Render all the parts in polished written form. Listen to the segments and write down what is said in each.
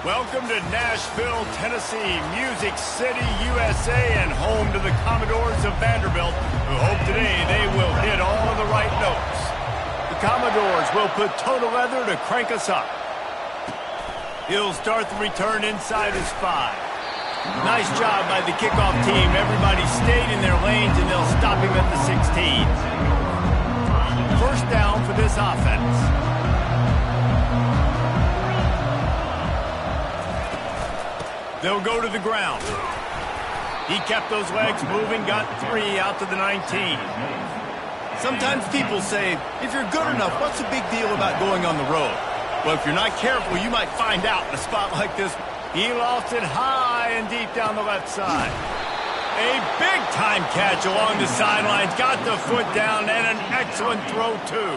Welcome to Nashville, Tennessee, Music City, USA, and home to the Commodores of Vanderbilt, who hope today they will hit all of the right notes. The Commodores will put toe to leather to crank us up. He'll start the return inside his 5. Nice job by the kickoff team. Everybody stayed in their lanes, and they'll stop him at the 16. First down for this offense. They'll go to the ground. He kept those legs moving, got 3 out to the 19. Sometimes people say, if you're good enough, what's the big deal about going on the road? Well, if you're not careful, you might find out in a spot like this. He lost it high and deep down the left side. A big-time catch along the sidelines. Got the foot down and an excellent throw, too.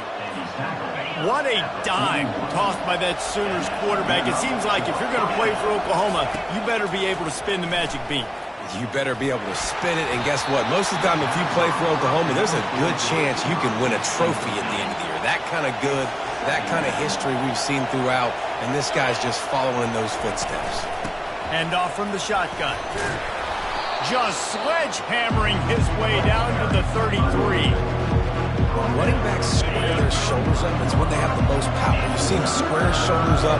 What a dime tossed by that Sooners quarterback. It seems like if you're going to play for Oklahoma, you better be able to spin the magic bean. You better be able to spin it, and guess what? Most of the time, if you play for Oklahoma, there's a good chance you can win a trophy at the end of the year. That kind of good, that kind of history we've seen throughout, and this guy's just following in those footsteps. Hand off from the shotgun. Just sledgehammering his way down to the 33. Running backs square their shoulders up. It's when they have the most power. You see him square his shoulders up,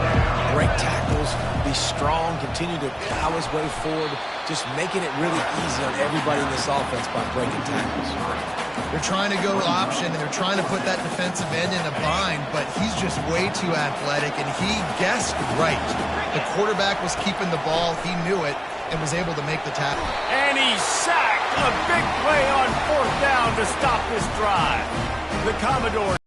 break tackles, be strong, continue to plow his way forward, just making it really easy on everybody in this offense by breaking tackles. They're trying to go option, and they're trying to put that defensive end in a bind, but he's just way too athletic, and he guessed right. The quarterback was keeping the ball. He knew it and was able to make the tackle. And he sacked. A big play on 4th down to stop this drive. The Commodores.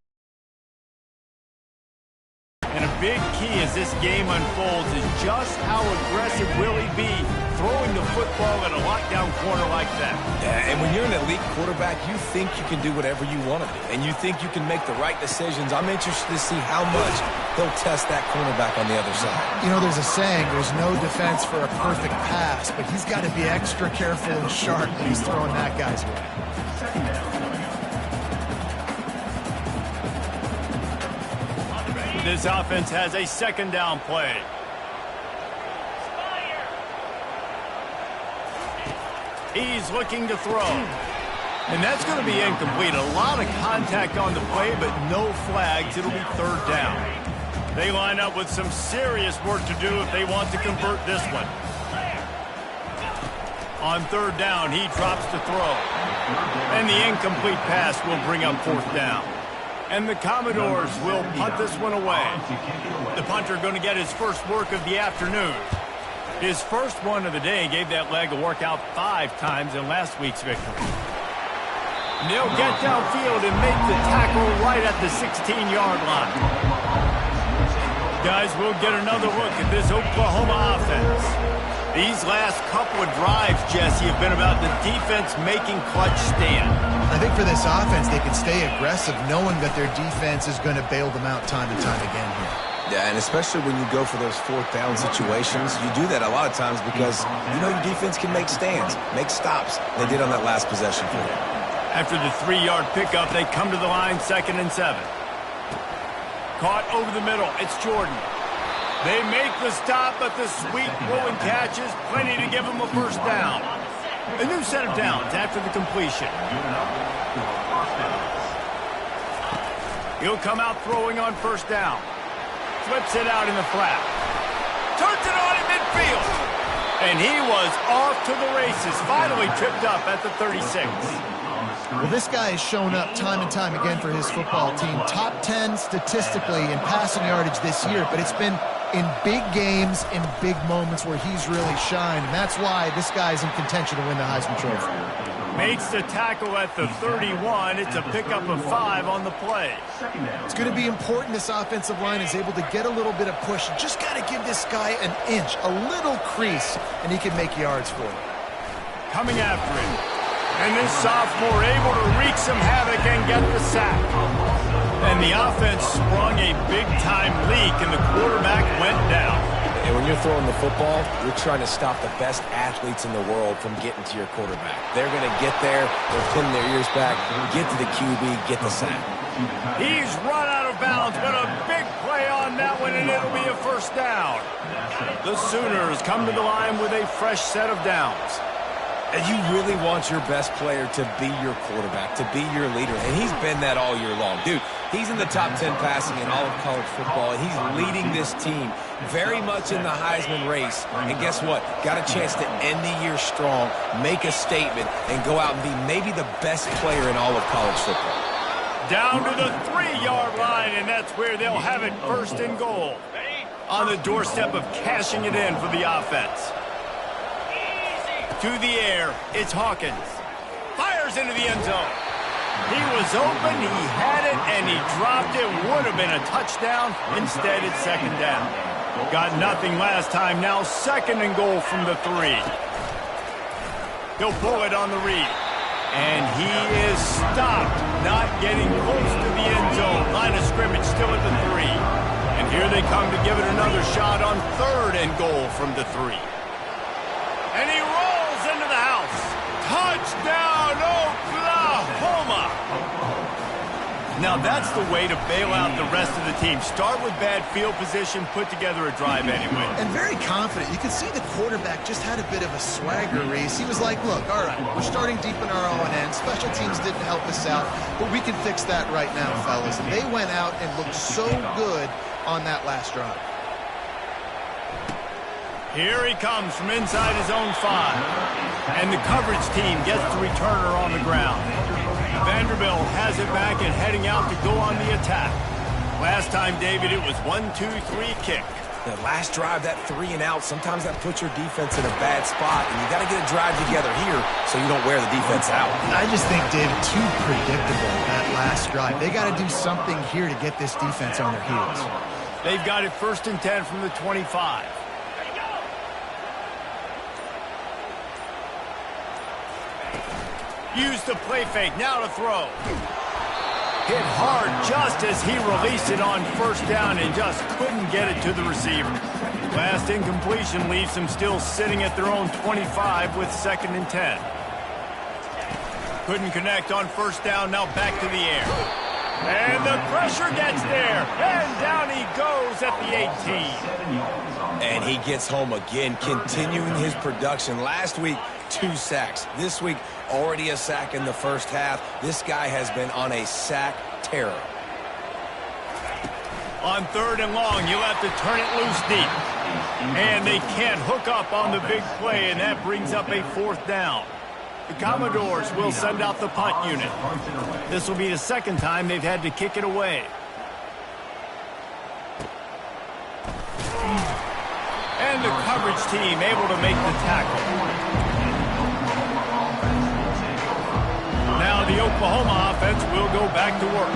And a big key as this game unfolds is just how aggressive will he be throwing the football at a lockdown corner like that. Yeah, and when you're an elite quarterback, you think you can do whatever you want to do, and you think you can make the right decisions. I'm interested to see how much he'll test that cornerback on the other side. You know, there's a saying, there's no defense for a perfect pass, but he's got to be extra careful and sharp when he's throwing that guy's way. This offense has a 2nd down play. He's looking to throw. And that's going to be incomplete. A lot of contact on the play, but no flags. It'll be 3rd down. They line up with some serious work to do if they want to convert this one. On 3rd down, he drops to throw. And the incomplete pass will bring up 4th down. And the Commodores will punt this one away. The punter going to get his first work of the afternoon. His first one of the day gave that leg a workout 5 times in last week's victory. And they'll get downfield and make the tackle right at the 16-yard line. Guys, we'll get another look at this Oklahoma offense. These last couple of drives, Jesse, have been about the defense making clutch stand. I think for this offense, they can stay aggressive knowing that their defense is going to bail them out time and time again here. Yeah, and especially when you go for those 4th down situations, you do that a lot of times because you know your defense can make stands, make stops. They did on that last possession for you. After the 3-yard pickup, they come to the line 2nd and 7. Caught over the middle. It's Jordan. They make the stop, but the sweet throwing catch is plenty to give them a 1st down. A new set of downs after the completion. He'll come out throwing on 1st down. Flips it out in the flat. Turns it on in midfield. And he was off to the races. Finally tripped up at the 36. Well, this guy has shown up time and time again for his football team. Top 10 statistically in passing yardage this year, but it's been in big games, in big moments where he's really shined. And that's why this guy's in contention to win the Heisman Trophy. Makes the tackle at the 31. It's a pickup of 5 on the play. It's going to be important this offensive line is able to get a little bit of push. Just got to give this guy an inch, a little crease, and he can make yards for it. Coming after him. And this sophomore able to wreak some havoc and get the sack. And the offense sprung a big-time leak, and the quarterback went down. And when you're throwing the football, you're trying to stop the best athletes in the world from getting to your quarterback. They're going to get there, they'll pin their ears back, get to the QB, get the sack. He's run out of bounds, but a big play on that one, and it'll be a first down. The Sooners come to the line with a fresh set of downs. And you really want your best player to be your quarterback, to be your leader. And he's been that all year long. Dude, he's in the top 10 passing in all of college football, and he's leading this team very much in the Heisman race. And guess what? Got a chance to end the year strong, make a statement, and go out and be maybe the best player in all of college football. Down to the 3-yard line, and that's where they'll have it, first and goal. On the doorstep of cashing it in for the offense. To the air, it's Hawkins. Fires into the end zone. He was open, he had it, and he dropped it. Would have been a touchdown. Instead, it's second down. Got nothing last time. Now second and goal from the 3. He'll pull it on the read. And he is stopped, not getting close to the end zone. Line of scrimmage still at the 3. And here they come to give it another shot on third and goal from the 3. And he rolls into the house. Touchdown, Oklahoma! Now that's the way to bail out the rest of the team. Start with bad field position, put together a drive anyway. And very confident. You can see the quarterback just had a bit of a swagger, Reese. He was like, look, all right, we're starting deep in our own end. Special teams didn't help us out, but we can fix that right now, fellas. And they went out and looked so good on that last drive. Here he comes from inside his own 5. And the coverage team gets the returner on the ground. Vanderbilt has it back and heading out to go on the attack. Last time, David, it was 1-2-3 kick. The last drive, that 3 and out, sometimes that puts your defense in a bad spot, and you got to get a drive together here so you don't wear the defense out. I just think, David, too predictable, that last drive. They got to do something here to get this defense on their heels. They've got it first and 10 from the 25. Use the play fake, now to throw. Hit hard just as he released it on first down and just couldn't get it to the receiver. Last incompletion leaves them still sitting at their own 25 with second and 10. Couldn't connect on first down, now back to the air. And the pressure gets there, and down he goes at the 18. And he gets home again, continuing his production. Last week, 2 sacks. This week, already a sack in the first half. This guy has been on a sack terror. On third and long, you'll have to turn it loose deep. And they can't hook up on the big play, and that brings up a fourth down. The Commodores will send out the punt unit. This will be the second time they've had to kick it away. And the coverage team able to make the tackle. Now the Oklahoma offense will go back to work.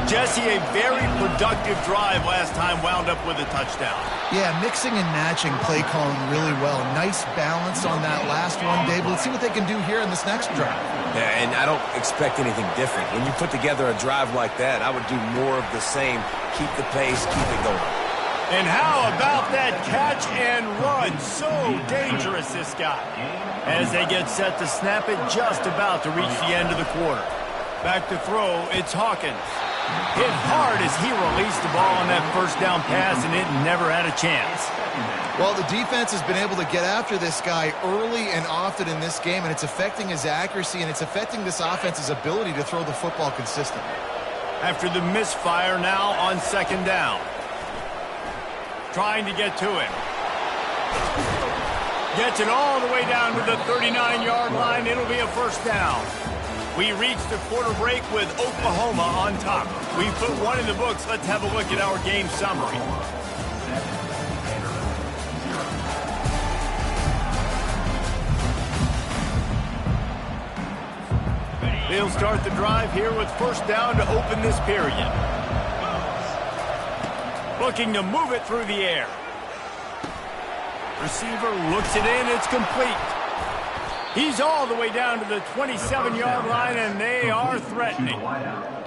Jesse, a very productive drive last time wound up with a touchdown. Yeah, mixing and matching play calling really well. Nice balance on that last one, Dave. Let's see what they can do here in this next drive. Yeah, and I don't expect anything different. When you put together a drive like that, I would do more of the same. Keep the pace, keep it going. And how about that catch and run? So dangerous, this guy. As they get set to snap it, just about to reach the end of the quarter. Back to throw, it's Hawkins. Hit hard as he released the ball on that first down pass, and it never had a chance. Well, the defense has been able to get after this guy early and often in this game, and it's affecting his accuracy, and it's affecting this offense's ability to throw the football consistently. After the misfire, now on second down. Trying to get to it. Gets it all the way down to the 39-yard line. It'll be a first down. We reach the quarter break with Oklahoma on top. We put one in the books. Let's have a look at our game summary. They'll start the drive here with first down to open this period. Looking to move it through the air. Receiver looks it in. It's complete. He's all the way down to the 27-yard line, and they are threatening.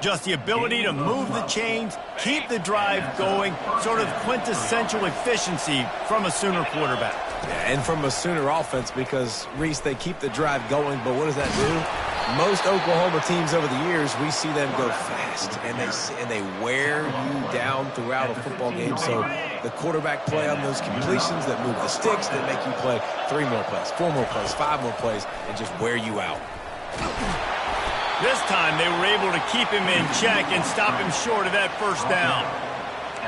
Just the ability to move the chains, keep the drive going, sort of quintessential efficiency from a Sooner quarterback. Yeah, and from a Sooner offense because, Reese, they keep the drive going, but what does that do? Most Oklahoma teams over the years, we see them go fast, and they wear you down throughout a football game. So the quarterback play on those completions that move the sticks, that make you play 3 more plays, 4 more plays, 5 more plays, and just wear you out. This time they were able to keep him in check and stop him short of that first down.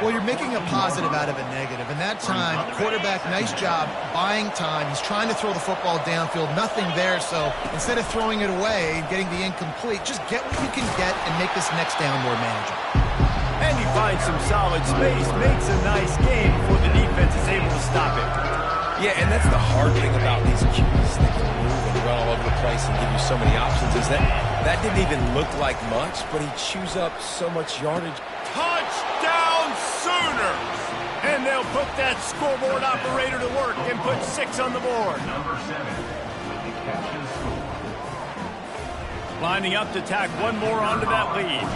Well, you're making a positive out of a negative. And that time, quarterback, nice job buying time. He's trying to throw the football downfield. Nothing there. So instead of throwing it away and getting the incomplete, just get what you can get and make this next down more manageable. And he finds some solid space, makes a nice game before the defense is able to stop him. Yeah, and that's the hard thing about these QBs that can move and run all over the place and give you so many options is that didn't even look like much, but he chews up so much yardage. Touchdown Sooners! And they'll put that scoreboard operator to work and put 6 on the board. Lining up to tack one more onto that lead.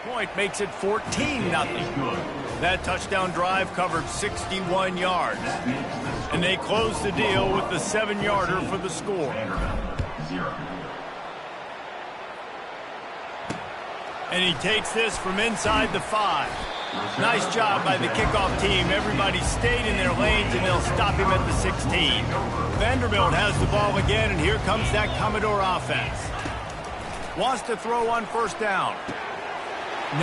Point makes it 14-0. That touchdown drive covered 61 yards. And they closed the deal with the 7-yarder for the score. And he takes this from inside the 5. Nice job by the kickoff team. Everybody stayed in their lanes, and they'll stop him at the 16. Vanderbilt has the ball again, and here comes that Commodore offense. Wants to throw on first down.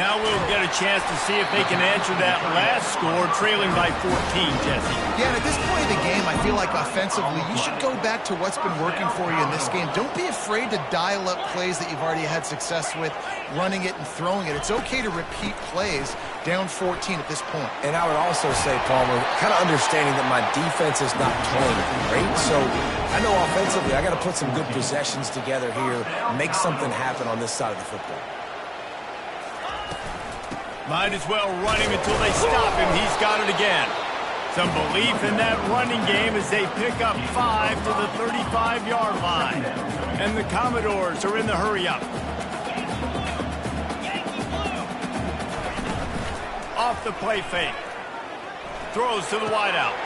Now we'll get a chance to see if they can answer that last score, trailing by 14, Jesse. Yeah, and at this point in the game, I feel like offensively, you should go back to what's been working for you in this game. Don't be afraid to dial up plays that you've already had success with, running it and throwing it. It's okay to repeat plays down 14 at this point. And I would also say, Palmer, kind of understanding that my defense is not playing great, so I know offensively I got to put some good possessions together here, make something happen on this side of the football. Might as well run him until they stop him. He's got it again. Some belief in that running game as they pick up 5 to the 35-yard line. And the Commodores are in the hurry-up. Off the play fake. Throws to the wideout.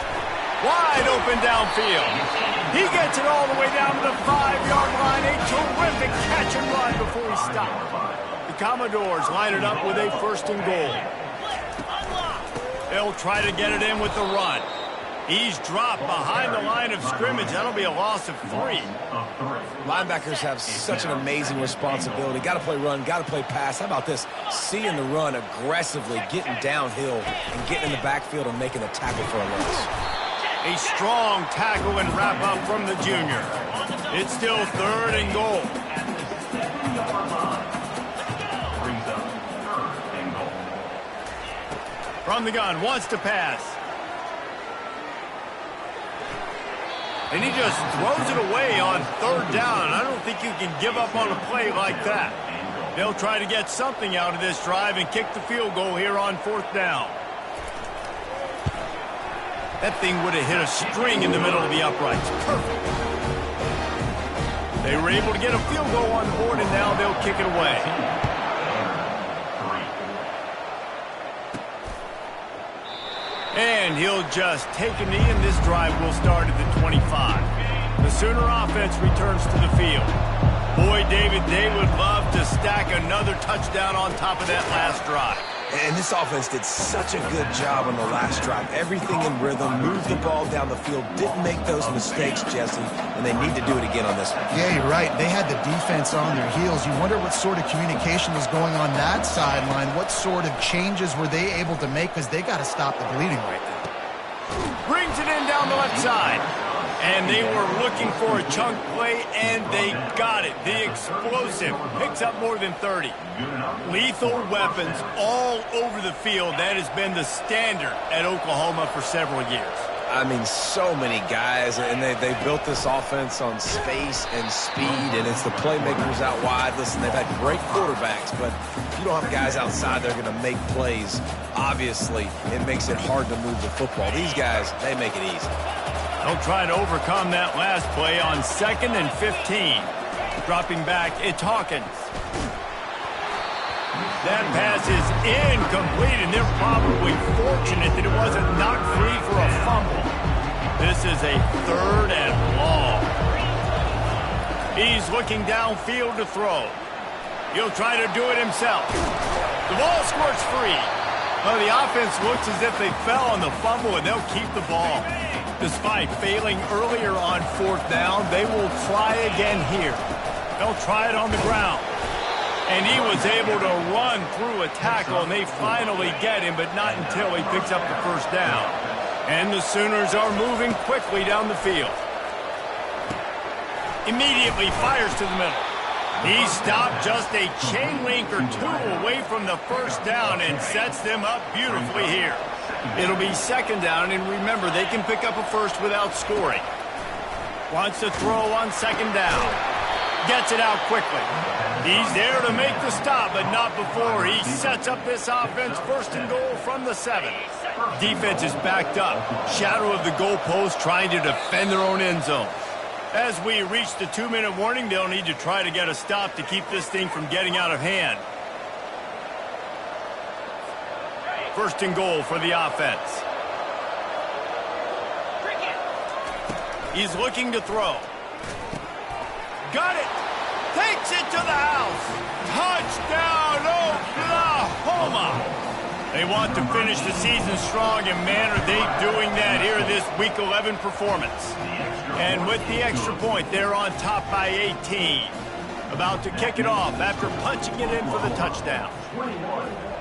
Wide open downfield. He gets it all the way down to the 5-yard line. A terrific catch and run before he stopped. Commodores line it up with a 1st and goal. They'll try to get it in with the run. He's dropped behind the line of scrimmage. That'll be a loss of 3. Linebackers have such an amazing responsibility. Got to play run, got to play pass. How about this? Seeing the run aggressively, getting downhill, and getting in the backfield and making a tackle for a loss. A strong tackle and wrap up from the junior. It's still 3rd and goal. From the gun, wants to pass. And he just throws it away on 3rd down. I don't think you can give up on a play like that. They'll try to get something out of this drive and kick the field goal here on 4th down. That thing would have hit a string in the middle of the uprights. Perfect. They were able to get a field goal on the board, and now they'll kick it away. And he'll just take a knee, and this drive will start at the 25. The Sooner offense returns to the field. Boy, David, they would love to stack another touchdown on top of that last drive. And this offense did such a good job on the last drive. Everything in rhythm, moved the ball down the field, didn't make those mistakes, Jesse, and they need to do it again on this one. Yeah, you're right. They had the defense on their heels. You wonder what sort of communication was going on that sideline. What sort of changes were they able to make, because they got to stop the bleeding right now. Brings it in down the left side. And they were looking for a chunk play, and they got it. The explosive picks up more than 30. Lethal weapons all over the field. That has been the standard at Oklahoma for several years. I mean, so many guys, and they built this offense on space and speed, and it's the playmakers out wide. Listen, they've had great quarterbacks, but if you don't have guys outside that are going to make plays, obviously it makes it hard to move the football. These guys, they make it easy. They'll try to overcome that last play on 2nd and 15. Dropping back, it's Hawkins. That pass is incomplete, and they're probably fortunate that it wasn't knocked free for a fumble. This is a 3rd and long. He's looking downfield to throw. He'll try to do it himself. The ball squirts free. Well, the offense looks as if they fell on the fumble, and they'll keep the ball. Despite failing earlier on 4th down, they will try again here. They'll try it on the ground. And he was able to run through a tackle, and they finally get him, but not until he picks up the 1st down. And the Sooners are moving quickly down the field. Immediately fires to the middle. He stopped just a chain link or 2 away from the 1st down and sets them up beautifully here. It'll be 2nd down, and remember, they can pick up a 1st without scoring. Wants to throw on 2nd down. Gets it out quickly. He's there to make the stop, but not before he sets up this offense 1st and goal from the 7. Defense is backed up. Shadow of the goalpost trying to defend their own end zone. As we reach the 2-minute warning, they'll need to try to get a stop to keep this thing from getting out of hand. First and goal for the offense. He's looking to throw. Got it. Takes it to the house. Touchdown, Oklahoma. They want to finish the season strong, and man, are they doing that here in this Week 11 performance. And with the extra point, they're on top by 18. About to kick it off after punching it in for the touchdown.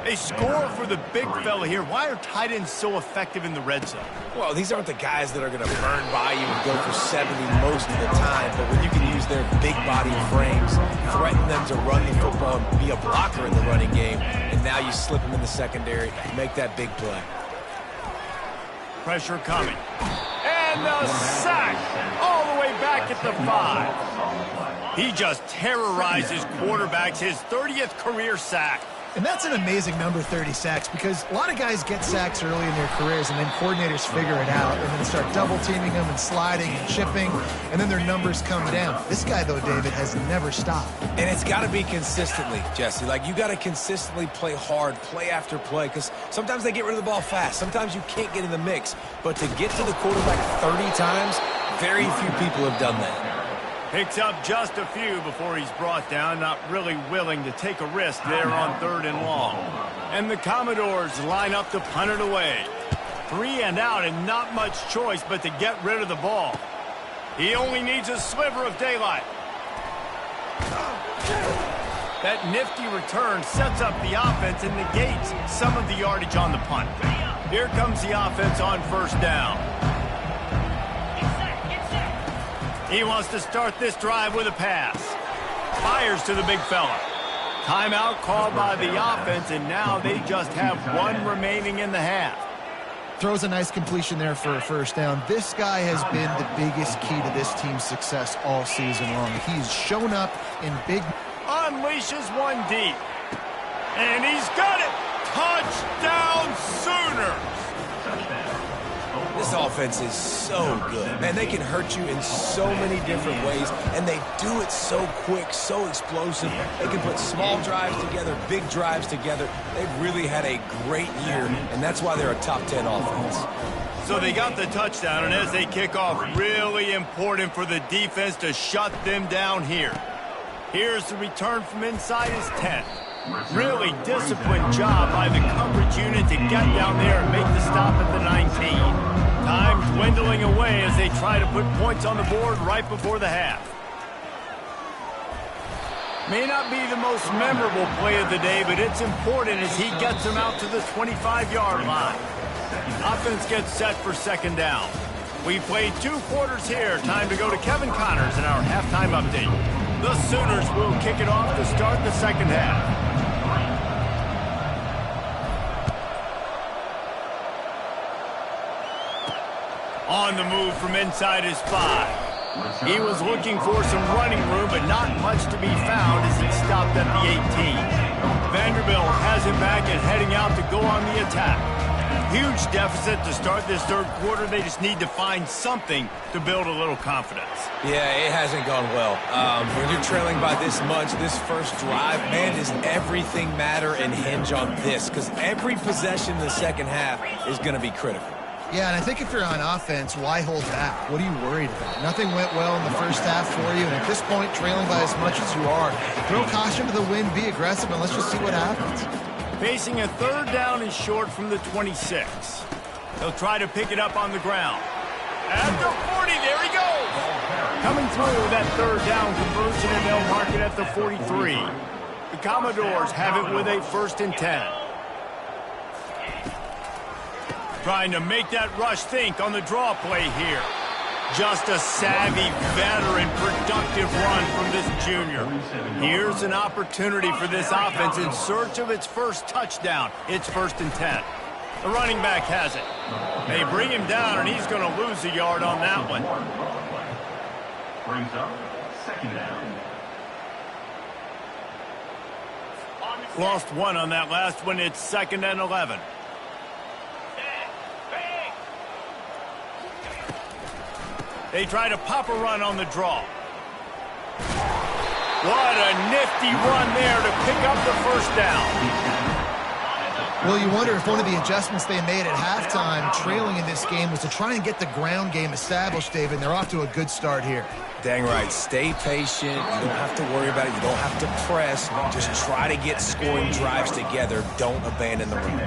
They score for the big fella here. Why are tight ends so effective in the red zone? Well, these aren't the guys that are going to burn by you and go for 70 most of the time, but when you can use their big body frames, threaten them to run the football and be a blocker in the running game, and now you slip them in the secondary, make that big play. Pressure coming. And the sack all the way back at the 5. He just terrorizes quarterbacks, his 30th career sack. And that's an amazing number, 30 sacks, because a lot of guys get sacks early in their careers, and then coordinators figure it out, and then start double-teaming them and sliding and chipping, and then their numbers come down. This guy, though, David, has never stopped. And it's got to be consistently, Jesse. Like, you got to consistently play hard, play after play, because sometimes they get rid of the ball fast. Sometimes you can't get in the mix. But to get to the quarterback 30 times, very few people have done that. Picks up just a few before he's brought down, not really willing to take a risk there on 3rd and long. And the Commodores line up to punt it away. 3 and out and not much choice but to get rid of the ball. He only needs a sliver of daylight. That nifty return sets up the offense and negates some of the yardage on the punt. Here comes the offense on 1st down. He wants to start this drive with a pass. Fires to the big fella. Timeout called by the offense, and now they just have 1 remaining in the half. Throws a nice completion there for a 1st down. This guy has been the biggest key to this team's success all season long. He's shown up in big... Unleashes one deep. And he's got it. Touchdown Sooners. This offense is so good. Man, they can hurt you in so many different ways, and they do it so quick, so explosive. They can put small drives together, big drives together. They've really had a great year, and that's why they're a top 10 offense. So they got the touchdown, and as they kick off, really important for the defense to shut them down here. Here's the return from inside his 10. Really disciplined job by the coverage unit to get down there and make the stop at the 19. Time dwindling away as they try to put points on the board right before the half. May not be the most memorable play of the day, but it's important as he gets them out to the 25-yard line. Offense gets set for 2nd down. We played 2 quarters here. Time to go to Kevin Connors in our halftime update. The Sooners will kick it off to start the 2nd half. On the move from inside his 5. He was looking for some running room, but not much to be found as he stopped at the 18. Vanderbilt has him back and heading out to go on the attack. Huge deficit to start this 3rd quarter. They just need to find something to build a little confidence. Yeah, it hasn't gone well. When you're trailing by this much, this first drive, man, does everything matter and hinge on this? Because every possession in the 2nd half is going to be critical. Yeah, and I think if you're on offense, why hold back? What are you worried about? Nothing went well in the 1st half for you, and at this point, trailing by as much as you are, throw caution to the wind, be aggressive, and let's just see what happens. Facing a 3rd down and short from the 26. He'll try to pick it up on the ground. At the 40, there he goes! Coming through that 3rd down conversion, and they'll mark it at the 43. The Commodores have it with a 1st and 10. Trying to make that rush think on the draw play here. Just a savvy, veteran, productive run from this junior. Here's an opportunity for this offense in search of its first touchdown. It's 1st and 10. The running back has it. They bring him down, and he's going to lose a yard on that one. Brings up 2nd down. Lost 1 on that last one. It's 2nd and 11. They try to pop a run on the draw. What a nifty run there to pick up the 1st down. Well, you wonder if one of the adjustments they made at halftime, trailing in this game, was to try and get the ground game established, David. They're off to a good start here. Dang right. Stay patient. You don't have to worry about it. You don't have to press. Just try to get scoring drives together. Don't abandon the run.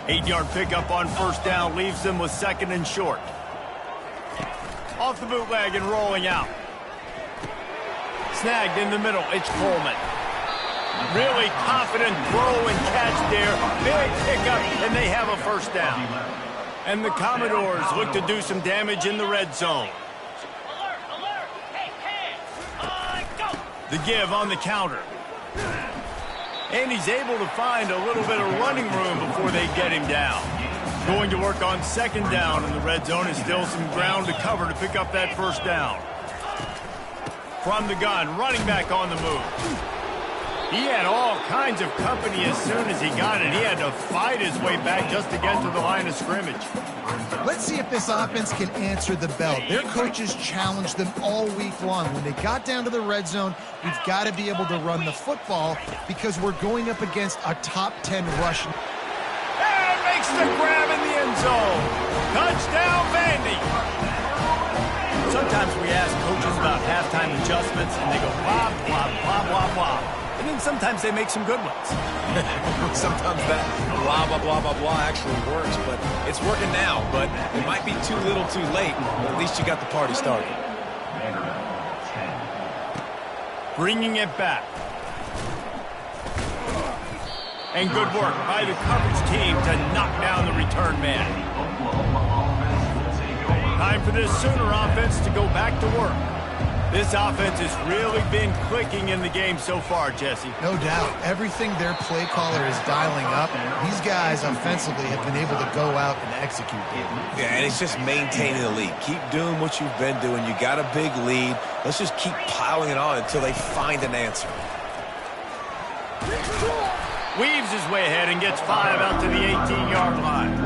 8-yard pickup on first down leaves them with 2nd and short. Off the bootleg and rolling out. Snagged in the middle. It's Coleman. Really confident throw and catch there. Big pickup, and they have a first down. And the Commodores look to do some damage in the red zone. The give on the counter. And he's able to find a little bit of running room before they get him down. Going to work on 2nd down in the red zone, and still some ground to cover to pick up that first down. From the gun, running back on the move. He had all kinds of company as soon as he got it. He had to fight his way back just to get to the line of scrimmage. Let's see if this offense can answer the bell. Their coaches challenged them all week long. When they got down to the red zone, we've got to be able to run the football because we're going up against a top 10 rush. And makes the grab in the end zone. Touchdown, Vandy. Sometimes we ask coaches about halftime adjustments, and they go blah, blah, blah, blah, blah. And then sometimes they make some good ones. Sometimes that blah, blah, blah, blah, blah actually works, but it's working now. But it might be too little too late, but at least you got the party started. Bringing it back. And good work by the coverage team to knock down the return man. Time for this Sooner offense to go back to work. This offense has really been clicking in the game so far, Jesse. No doubt. Everything their play caller is dialing up, these guys offensively have been able to go out and execute. Yeah, and it's just maintaining the lead. Keep doing what you've been doing. You got a big lead. Let's just keep piling it on until they find an answer. Weaves his way ahead and gets 5 out to the 18-yard line.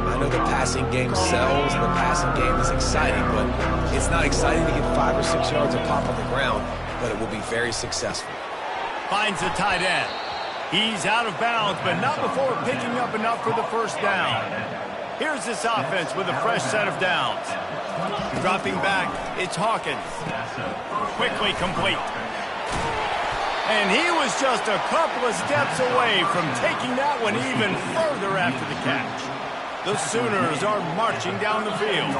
I know the passing game sells and the passing game is exciting, but it's not exciting to get 5 or 6 yards of pop on the ground, but it will be very successful. Finds the tight end. He's out of bounds, but not before picking up enough for the first down. Here's this offense with a fresh set of downs. Dropping back, it's Hawkins. Quickly complete. And he was just a couple of steps away from taking that one even further after the catch. The Sooners are marching down the field.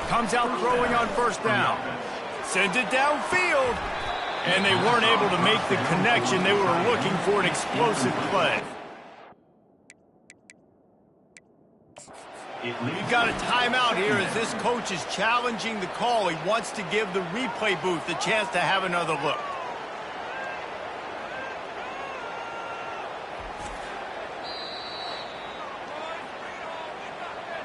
Comes out throwing on first down. Sends it downfield. And they weren't able to make the connection. They were looking for an explosive play. We've got a timeout here as this coach is challenging the call. He wants to give the replay booth the chance to have another look.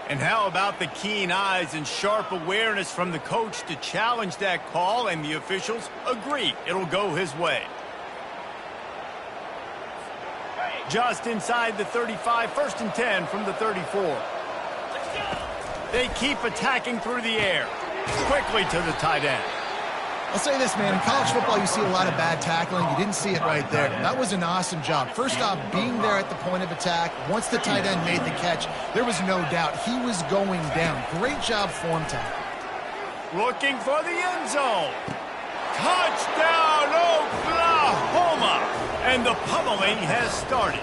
And how about the keen eyes and sharp awareness from the coach to challenge that call, and the officials agree it'll go his way. Just inside the 35, 1st and 10 from the 34. They keep attacking through the air. Quickly to the tight end. I'll say this, man. In college football, you see a lot of bad tackling. You didn't see it right there. That was an awesome job. First off, being there at the point of attack. Once the tight end made the catch, there was no doubt he was going down. Great job form tackle. Looking for the end zone. Touchdown, Oklahoma! And the pummeling has started.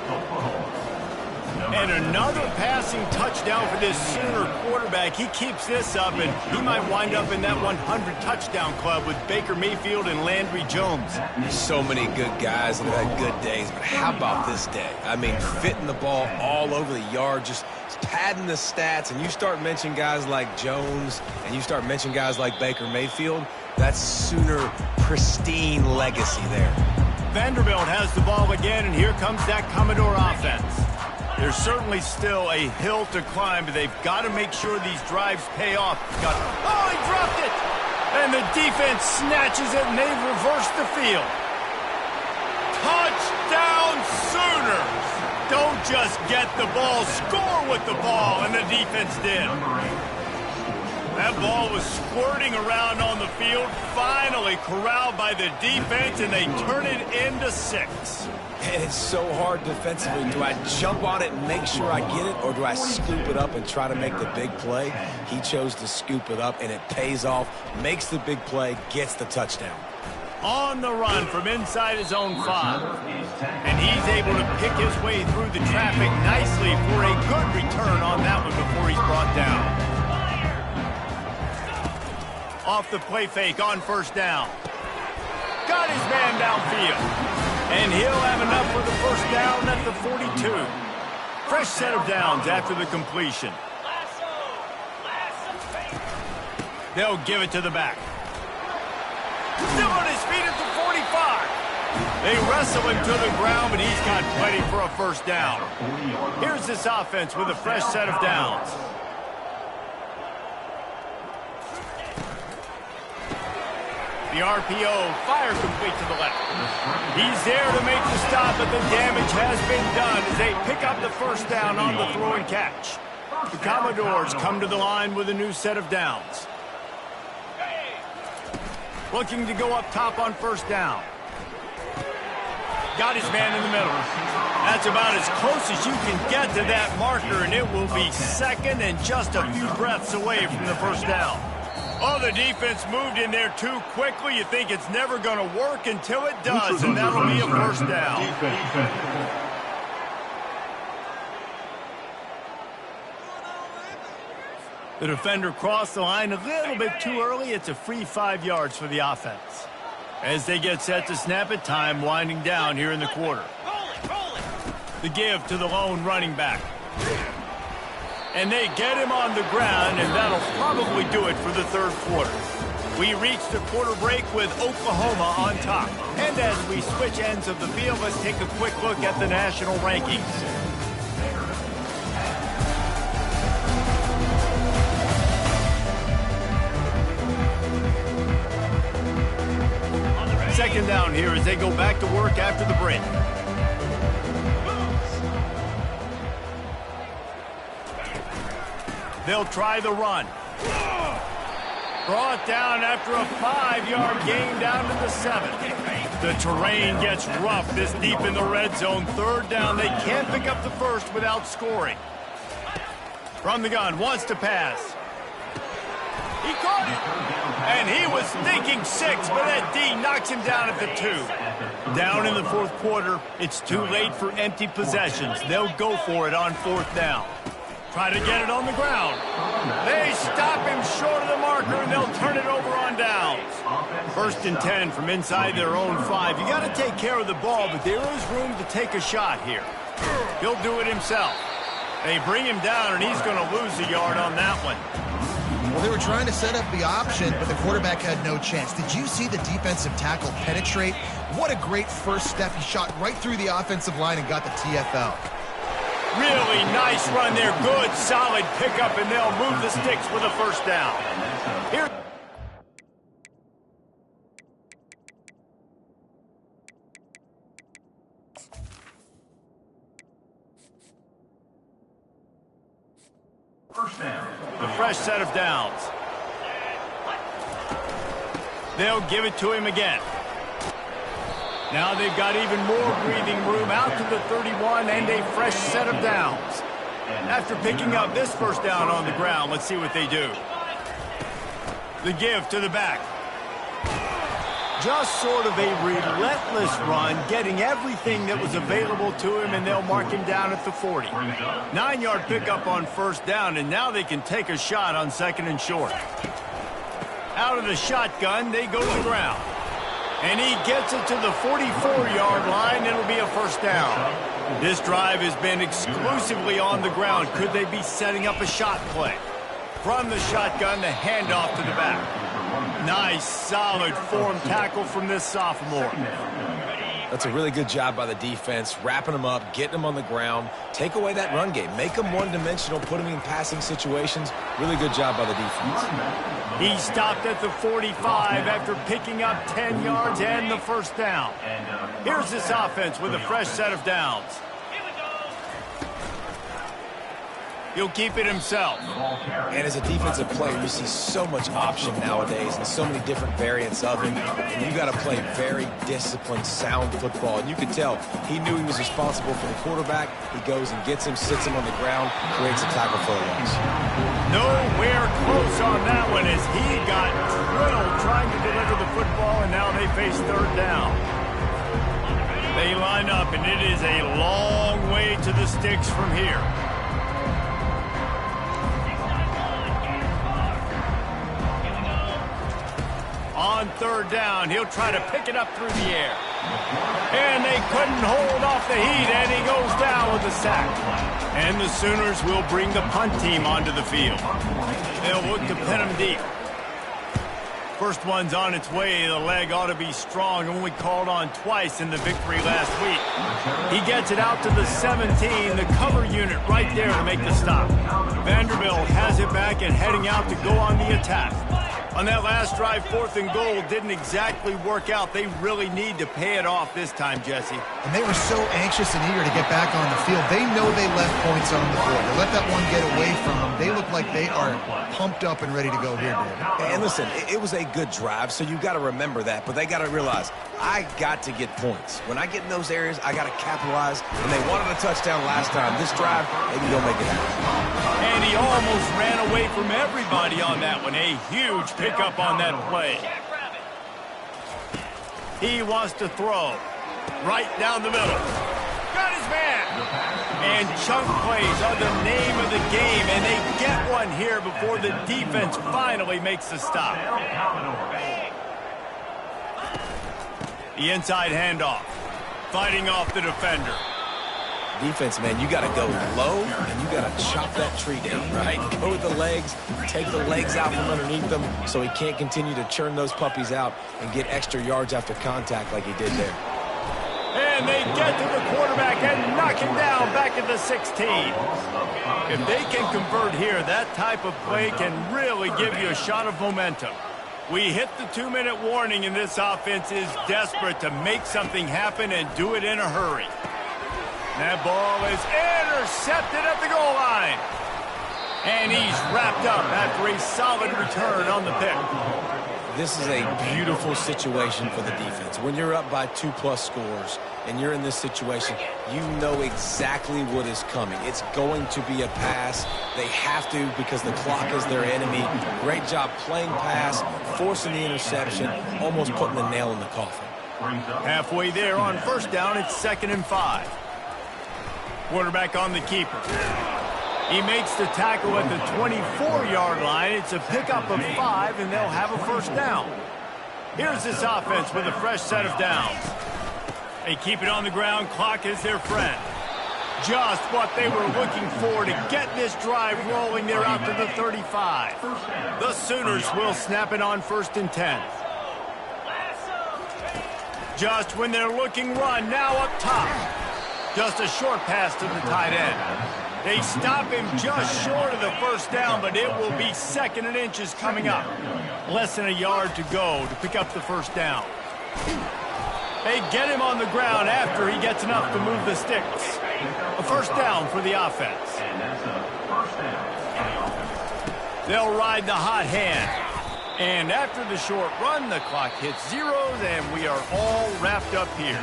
And another passing touchdown for this Sooner quarterback. He keeps this up, and he might wind up in that 100 touchdown club with Baker Mayfield and Landry Jones. So many good guys that have had good days, but how about this day? I mean, fitting the ball all over the yard, just padding the stats, and you start mentioning guys like Jones, and you start mentioning guys like Baker Mayfield, that's Sooner pristine legacy there. Vanderbilt has the ball again, and here comes that Commodore offense. There's certainly still a hill to climb, but they've got to make sure these drives pay off. Oh, he dropped it! And the defense snatches it, and they've reversed the field. Touchdown, Sooners! Don't just get the ball, score with the ball, and the defense did. That ball was squirting around on the field, finally corralled by the defense, and they turn it into 6. And it's so hard defensively. Do I jump on it and make sure I get it, or do I scoop it up and try to make the big play? He chose to scoop it up, and it pays off, makes the big play, gets the touchdown. On the run from inside his own 5. And he's able to pick his way through the traffic nicely for a good return on that one before he's brought down. Off the play fake on first down. Got his man downfield. And he'll have enough for the first down at the 42. Fresh set of downs after the completion. They'll give it to the back. Still on his feet at the 45. They wrestle him to the ground, but he's got plenty for a first down. Here's this offense with a fresh set of downs. The RPO, fire complete to the left. He's there to make the stop, but the damage has been done as they pick up the first down on the throw and catch. The Commodores come to the line with a new set of downs. Looking to go up top on first down. Got his man in the middle. That's about as close as you can get to that marker, and it will be second and just a few breaths away from the first down. Oh, the defense moved in there too quickly. You think it's never going to work until it does, and that'll be a first down. The defender crossed the line a little bit too early. It's a free 5 yards for the offense. As they get set to snap it, time winding down here in the quarter. The give to the lone running back. And they get him on the ground, and that'll probably do it for the third quarter. We reach the quarter break with Oklahoma on top. And as we switch ends of the field, let's take a quick look at the national rankings. Second down here as they go back to work after the break. They'll try the run. Brought down after a 5-yard gain down to the 7. The terrain gets rough this deep in the red zone. Third down, they can't pick up the first without scoring. From the gun, wants to pass. He caught it. And he was thinking 6, but that D knocks him down at the 2. Down in the fourth quarter, it's too late for empty possessions. They'll go for it on fourth down. Try to get it on the ground. They stop him short of the marker, and they'll turn it over on downs. First and 10 from inside their own 5. You got to take care of the ball, but there is room to take a shot here. He'll do it himself. They bring him down, and he's going to lose a yard on that one. Well, they were trying to set up the option, but the quarterback had no chance. Did you see the defensive tackle penetrate? What a great first step. He shot right through the offensive line and got the TFL. Really nice run there. Good, solid pickup, and they'll move the sticks with a first down. Here. First down. The fresh set of downs. They'll give it to him again. Now they've got even more breathing room out to the 31 and a fresh set of downs. After picking up this first down on the ground, let's see what they do. The give to the back. Just sort of a relentless run, getting everything that was available to him, and they'll mark him down at the 40. 9-yard pickup on first down, and now they can take a shot on second and short. Out of the shotgun, they go to the ground. And he gets it to the 44-yard line. It'll be a first down. This drive has been exclusively on the ground. Could they be setting up a shot play? From the shotgun, the handoff to the back. Nice, solid form tackle from this sophomore. That's a really good job by the defense, wrapping them up, getting them on the ground, take away that run game, make them one-dimensional, put them in passing situations. Really good job by the defense. He stopped at the 45 after picking up 10 yards and the first down. Here's this offense with a fresh set of downs. He'll keep it himself. And as a defensive player, you see so much option nowadays and so many different variants of him. And you got to play very disciplined, sound football. And you could tell he knew he was responsible for the quarterback. He goes and gets him, sits him on the ground, creates a tackle for a loss. Nowhere close on that one as he got drilled trying to deliver the football, and now they face third down. They line up, and it is a long way to the sticks from here. On third down, he'll try to pick it up through the air. And they couldn't hold off the heat, and he goes down with a sack. And the Sooners will bring the punt team onto the field. They'll look to pin him deep. First one's on its way. The leg ought to be strong, and we called on twice in the victory last week. He gets it out to the 17, the cover unit right there to make the stop. Vanderbilt has it back and heading out to go on the attack. On that last drive, 4th and goal didn't exactly work out. They really need to pay it off this time, Jesse. And they were so anxious and eager to get back on the field. They know they left points on the board. They let that one get away from them. They look like they are pumped up and ready to go here, Dave. And listen, it was a good drive, so you got to remember that. But they got to realize, I got to get points. When I get in those areas, I got to capitalize. And they wanted a touchdown last time. This drive, maybe they'll make it happen. And he almost ran away from everybody on that one. A huge pickup on that play. He wants to throw right down the middle. Got his man. And chunk plays are the name of the game, and they get one here before the defense finally makes the stop. The inside handoff, fighting off the defender. Defense, man, you got to go low, and you got to chop that tree down, right? Go with the legs, take the legs out from underneath them so he can't continue to churn those puppies out and get extra yards after contact like he did there. And they get to the quarterback and knock him down back at the 16. If they can convert here, that type of play can really give you a shot of momentum. We hit the 2-minute warning, and this offense is desperate to make something happen and do it in a hurry. That ball is intercepted at the goal line. And he's wrapped up after a solid return on the pick. This is a beautiful situation for the defense. When you're up by 2+ scores and you're in this situation, you know exactly what is coming. It's going to be a pass. They have to because the clock is their enemy. Great job playing pass, forcing the interception, almost putting the nail in the coffin. Halfway there on first down, it's 2nd and 5. Quarterback on the keeper. He makes the tackle at the 24-yard line. It's a pickup of 5, and they'll have a first down. Here's this offense with a fresh set of downs. They keep it on the ground. Clock is their friend. Just what they were looking for to get this drive rolling. They're out to the 35. The Sooners will snap it on 1st and 10. Just when they're looking run, now up top. Just a short pass to the tight end. They stop him just short of the first down, but it will be 2nd and inches coming up. Less than a yard to go to pick up the first down. They get him on the ground after he gets enough to move the sticks. A first down for the offense. They'll ride the hot hand. And after the short run, the clock hits zeros, and we are all wrapped up here.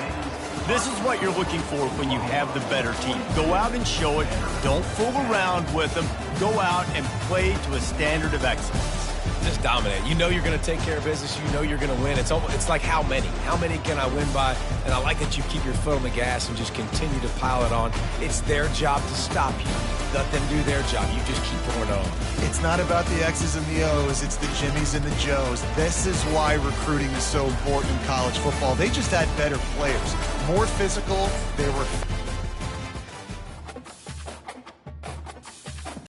This is what you're looking for when you have the better team. Go out and show it. Don't fool around with them. Go out and play to a standard of excellence. Just dominate. You know you're going to take care of business. You know you're going to win. It's like how many? How many can I win by? And I like that you keep your foot on the gas and just continue to pile it on. It's their job to stop you. Let them do their job. You just keep pouring on. It's not about the X's and the O's. It's the Jimmies and the Joes. This is why recruiting is so important in college football. They just had better players. More physical. They were